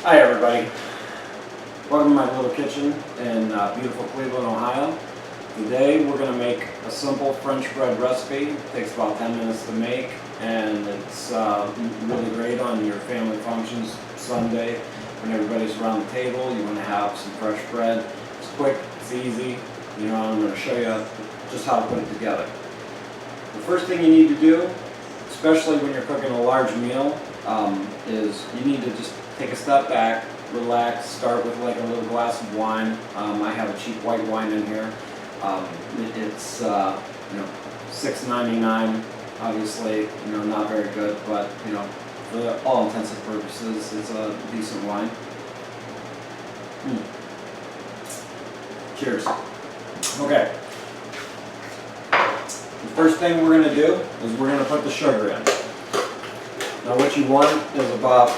Hi everybody, welcome to my little kitchen in beautiful Cleveland, Ohio. Today we're going to make a simple French bread recipe. It takes about 10 minutes to make, and it's really great on your family functions Sunday when everybody's around the table. You want to have some fresh bread. It's quick, it's easy. I'm going to show you just how to put it together. The first thing you need to do, especially when you're cooking a large meal, is you need to just take a step back, relax, start with like a little glass of wine. I have a cheap white wine in here. It's $6.99. Obviously, not very good, but for all intents and purposes, it's a decent wine. Cheers. Okay. The first thing we're going to do is we're going to put the sugar in. Now what you want is about a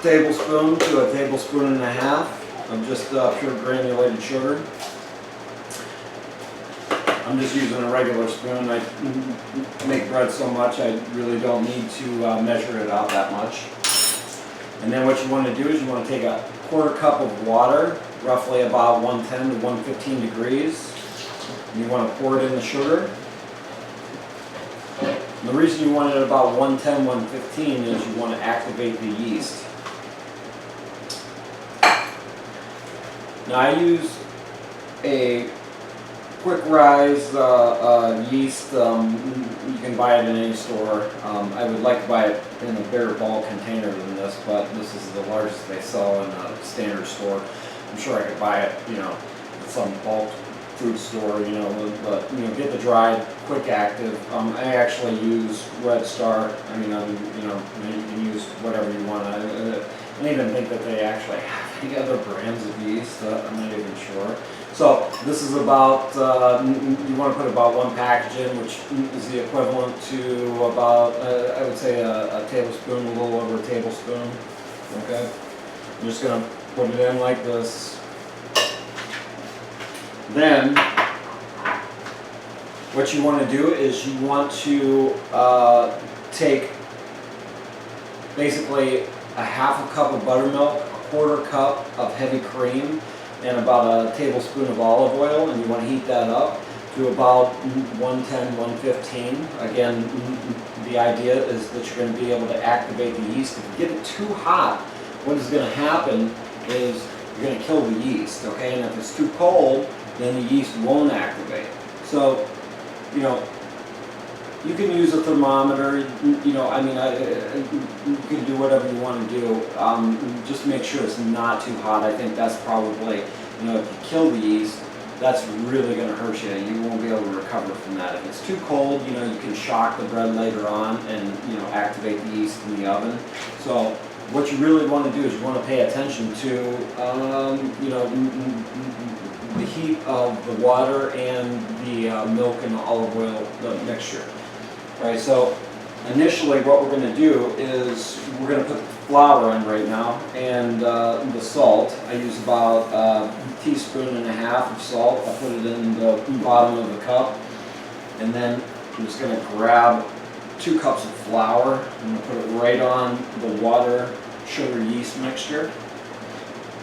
tablespoon to a tablespoon and a half of just pure granulated sugar. I'm just using a regular spoon. I make bread so much I really don't need to measure it out that much. And then what you want to do is you want to take a quarter cup of water, roughly about 110 to 115 degrees. And you want to pour it in the sugar. And the reason you want it about 110, 115 is you want to activate the yeast. Now I use a quick rise yeast. You can buy it in any store. I would like to buy it in a bigger ball container than this, but this is the largest they sell in a standard store. I'm sure I could buy it, at some bulk food store, but get the dried, quick active. I actually use Red Star. You can use whatever you want. I don't even think that they actually have any other brands of yeast. I'm not even sure. So this is about, you want to put about one package in, which is the equivalent to about, I would say a tablespoon, a little over a tablespoon. Okay, I'm just going to put it in like this. Then what you want to do is you want to take basically a half a cup of buttermilk, a quarter cup of heavy cream, and about a tablespoon of olive oil, and you want to heat that up to about 110, 115. Again, the idea is that you're going to be able to activate the yeast. If you get it too hot, what is going to happen is you're going to kill the yeast, okay? And if it's too cold, then the yeast won't activate. So, you can use a thermometer, you can do whatever you want to do. Just make sure it's not too hot. I think that's probably, if you kill the yeast, that's really going to hurt you. You won't be able to recover from that. If it's too cold, you can shock the bread later on and, activate the yeast in the oven. So what you really want to do is you want to pay attention to, the heat of the water and the milk and the olive oil mixture. Right, so initially what we're going to do is we're going to put the flour in right now, and the salt. I use about a teaspoon and a half of salt. I'll put it in the bottom of the cup, and then I'm just going to grab 2 cups of flour. I'm going to put it right on the water, sugar, yeast mixture.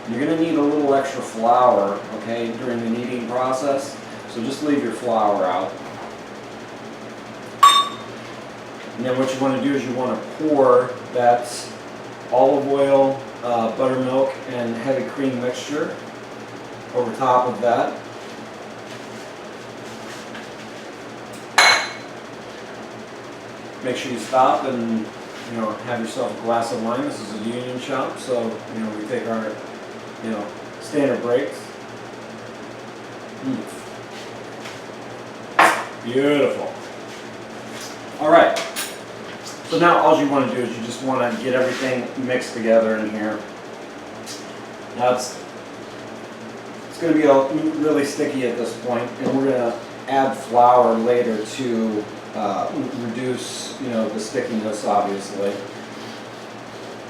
You're going to need a little extra flour, okay, during the kneading process, so just leave your flour out. And then what you want to do is you want to pour that olive oil, buttermilk, and heavy cream mixture over top of that. Make sure you stop and have yourself a glass of wine. This is a Union shop, so we take our standard breaks. Beautiful. All right. So now all you want to do is you just want to get everything mixed together in here. Now it's going to be really sticky at this point, and we're going to add flour later to reduce the stickiness, obviously.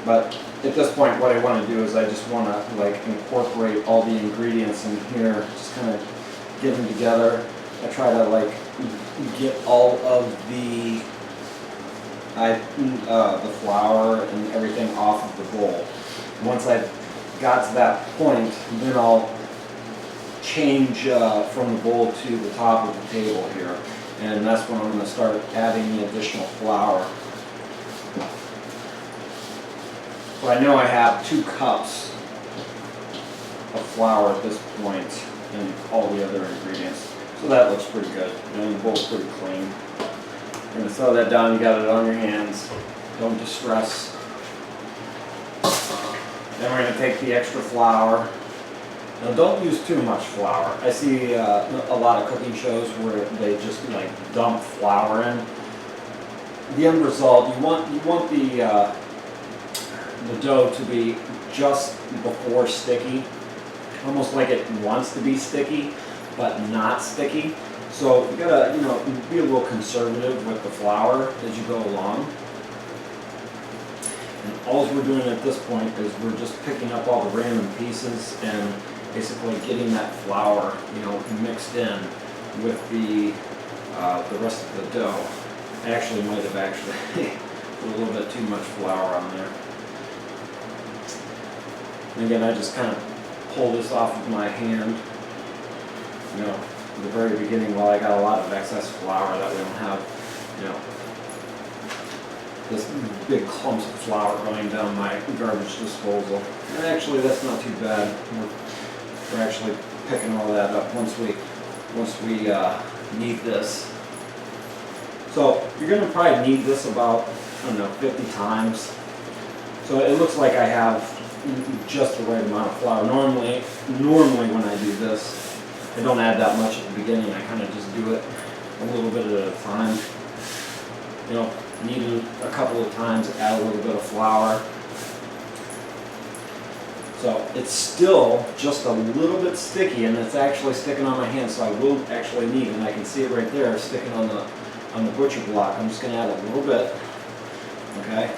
But at this point what I want to do is I just want to incorporate all the ingredients in here, just kind of get them together. I try to get all of the the flour and everything off of the bowl. Once I've got to that point, then I'll change from the bowl to the top of the table here. And that's when I'm going to start adding the additional flour. So I know I have 2 cups of flour at this point and all the other ingredients. So that looks pretty good. And the bowl's pretty clean. You're going to throw that down, you got it on your hands. Don't distress. Then we're going to take the extra flour. Now don't use too much flour. I see a lot of cooking shows where they just like dump flour in. The end result, you want the dough to be just before sticky, almost like it wants to be sticky, but not sticky. So you gotta, be a little conservative with the flour as you go along. And all we're doing at this point is we're just picking up all the random pieces and basically getting that flour, mixed in with the rest of the dough. I actually might have put a little bit too much flour on there. And again, I just kind of pull this off of my hand, at the very beginning while I got a lot of excess flour that we don't have, this big clumps of flour going down my garbage disposal. And actually, that's not too bad. We're actually picking all that up once we knead this. So you're going to probably knead this about, 50 times. So it looks like I have just the right amount of flour. Normally when I do this, I don't add that much at the beginning. I kind of just do it a little bit at a time. Knead it a couple of times, add a little bit of flour. So it's still just a little bit sticky, and it's actually sticking on my hand, so I will actually knead, and I can see it right there sticking on the butcher block. I'm just going to add a little bit, okay?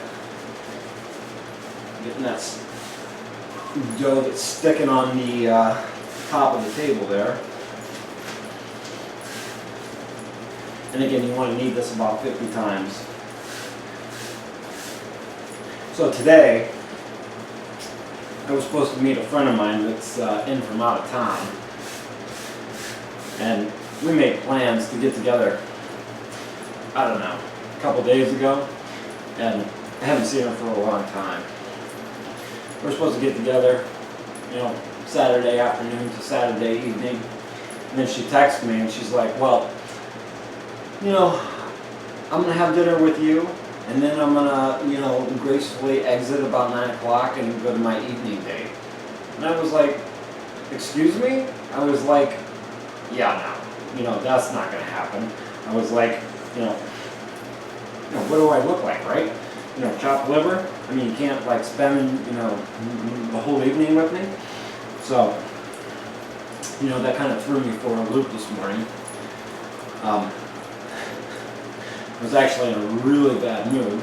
Getting that dough that's sticking on the top of the table there. And again, you want to knead this about 50 times. So today, I was supposed to meet a friend of mine that's in from out of town. And we made plans to get together, I don't know, a couple days ago. And I haven't seen her for a long time. We're supposed to get together, Saturday afternoon to Saturday evening. And then she texted me and she's like, well, I'm going to have dinner with you. And then I'm going to, gracefully exit about 9 o'clock and go to my evening date. And I was like, excuse me? I was like, yeah, no, that's not going to happen. I was like, what do I look like, right? Chopped liver? I mean, you can't spend, the whole evening with me. So, that kind of threw me for a loop this morning. I was actually in a really bad mood.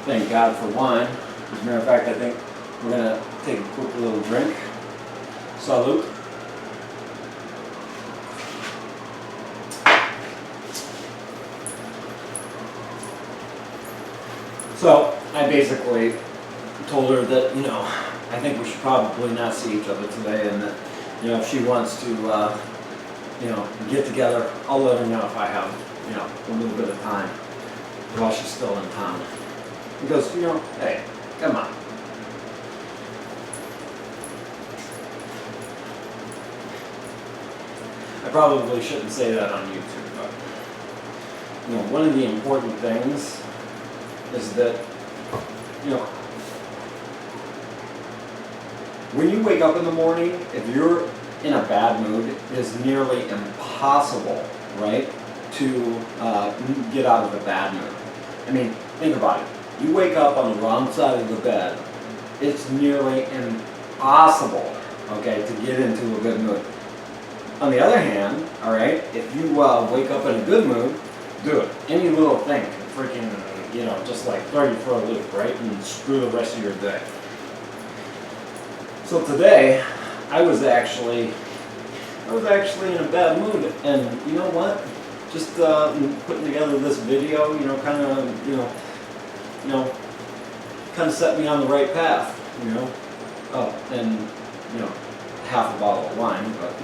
Thank God for wine. As a matter of fact, I think we're going to take a quick little drink. Salute. So I basically told her that, I think we should probably not see each other today, and that, if she wants to, get together, I'll let her know if I have, a little bit of time while she's still in town. Because, hey, come on. I probably shouldn't say that on YouTube, but, one of the important things is that, when you wake up in the morning, if you're in a bad mood, it is nearly impossible, right, to get out of a bad mood. I mean, think about it. You wake up on the wrong side of the bed, it's nearly impossible, okay, to get into a good mood. On the other hand, all right, if you wake up in a good mood, do it. Any little thing can freaking, just throw you for a loop, right, and screw the rest of your day. So today, I was actually in a bad mood, and you know what? Just putting together this video, kind of, you know, kind of set me on the right path, you know. Oh, and, you know, half a bottle of wine, but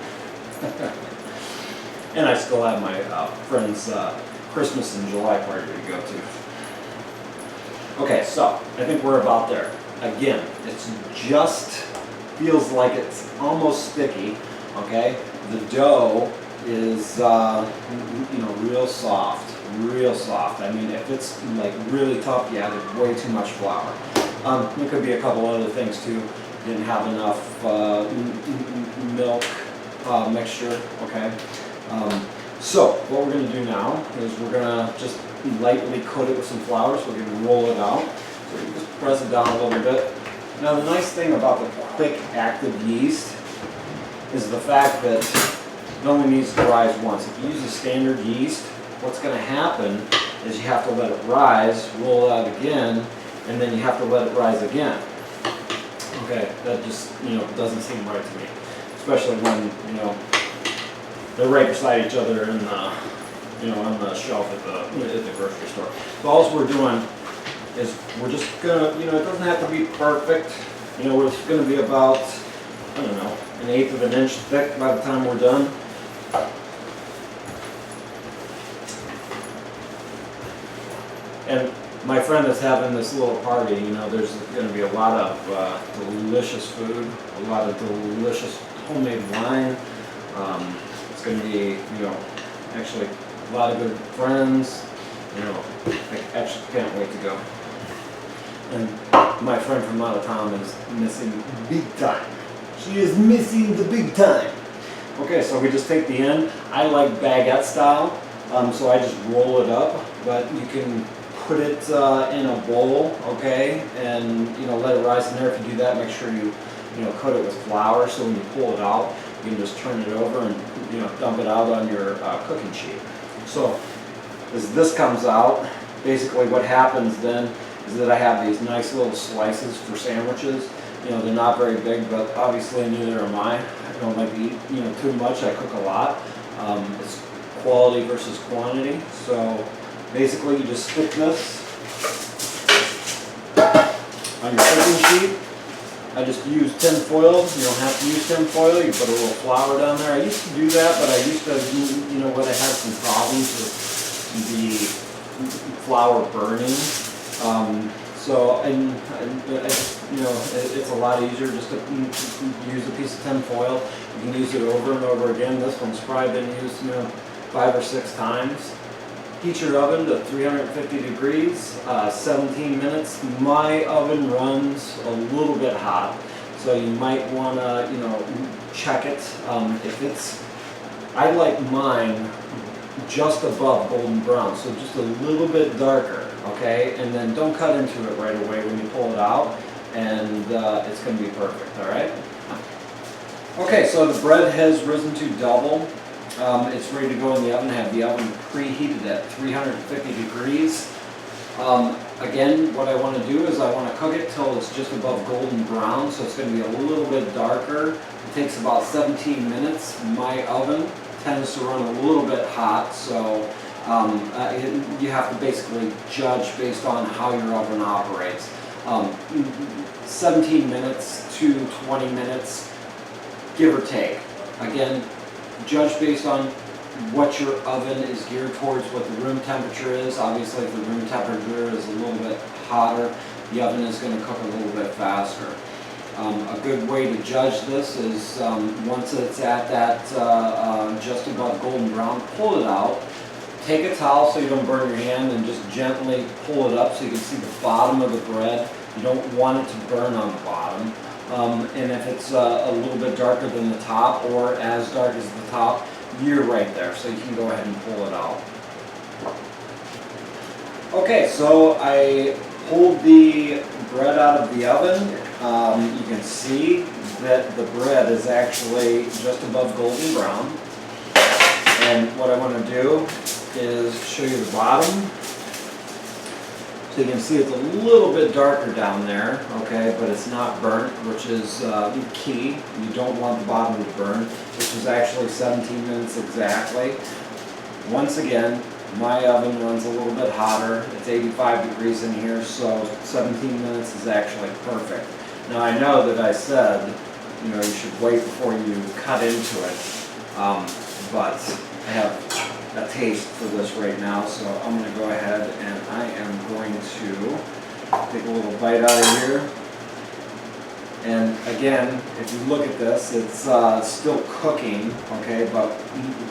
and I still have my friend's Christmas in July party to go to. Okay, so I think we're about there. Again, it's just feels like it's almost sticky. Okay, the dough is you know, real soft, real soft. I mean, if it's like really tough, you added way too much flour. There could be a couple other things too. Didn't have enough milk mixture. Okay. So what we're going to do now is we're going to just lightly coat it with some flour. So we're going to roll it out. So you just press it down a little bit. Now the nice thing about the quick active yeast is the fact that it only needs to rise once. If you use a standard yeast, what's going to happen is you have to let it rise, roll it out again, and then you have to let it rise again. Okay, that just, you know, doesn't seem right to me, especially when, you know, they're right beside each other in the, you know, on the shelf at the grocery store. So all we're doing is we're just gonna, you know, it doesn't have to be perfect. You know, it's gonna be about, I don't know, 1/8 of an inch thick by the time we're done. And my friend is having this little party. You know, there's going to be a lot of delicious food, a lot of delicious homemade wine. It's going to be, you know, actually a lot of good friends. You know, I actually can't wait to go. And my friend from out of town is missing big time. She is missing the big time. Okay, so we just take the end. I like baguette style, so I just roll it up, but you can put it in a bowl, okay, and, you know, let it rise in there. If you do that, make sure you know, coat it with flour, so when you pull it out, you can just turn it over and, you know, dump it out on your cooking sheet. So as this comes out, basically what happens then is that I have these nice little slices for sandwiches. You know, they're not very big, but obviously neither am I. I don't like to eat, you know, too much. I cook a lot. It's quality versus quantity. So basically you just stick this on your cooking sheet. I just use tin foil. You don't have to use tin foil. You put a little flour down there. I used to do that, but I used to, you know, when I had some problems with the flour burning. And you know, it's a lot easier just to use a piece of tin foil. You can use it over and over again. This one's probably been used, you know, 5 or 6 times. Heat your oven to 350 degrees, 17 minutes. My oven runs a little bit hot, so you might want to, you know, check it. If it's, I like mine just above golden brown, so just a little bit darker, okay? And then don't cut into it right away when you pull it out, and it's going to be perfect, all right? Okay, so the bread has risen to double. It's ready to go in the oven. I have the oven preheated at 350 degrees. Again, what I want to do is I want to cook it till it's just above golden brown, so it's going to be a little bit darker. It takes about 17 minutes. My oven tends to run a little bit hot, so you have to basically judge based on how your oven operates. 17 minutes to 20 minutes, give or take. Again, judge based on what your oven is geared towards, what the room temperature is. Obviously, if the room temperature is a little bit hotter, the oven is going to cook a little bit faster. A good way to judge this is once it's at that just above golden brown, pull it out. Take a towel so you don't burn your hand and just gently pull it up so you can see the bottom of the bread. You don't want it to burn on the bottom. And if it's a little bit darker than the top or as dark as the top, you're right there, so you can go ahead and pull it out. Okay, so I pulled the bread out of the oven. You can see that the bread is actually just above golden brown. And what I want to do is show you the bottom. So you can see it's a little bit darker down there, okay, but it's not burnt, which is key. You don't want the bottom to burn, which is actually 17 minutes exactly. Once again, My oven runs a little bit hotter. It's 85 degrees in here, so 17 minutes is actually perfect. Now I know that I said, you should wait before you cut into it, but I have a taste for this right now, so I'm going to go ahead and I am going to take a little bite out of here. And again, if you look at this, it's still cooking, okay, but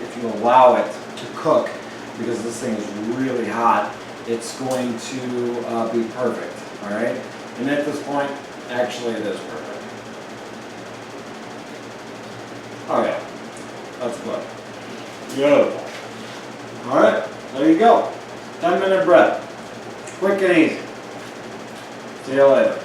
if you allow it to cook, because this thing is really hot, it's going to be perfect, all right? And at this point, actually it is perfect. Oh yeah, that's good. Good. All right, there you go. 10-minute bread. Quick and easy. See you later.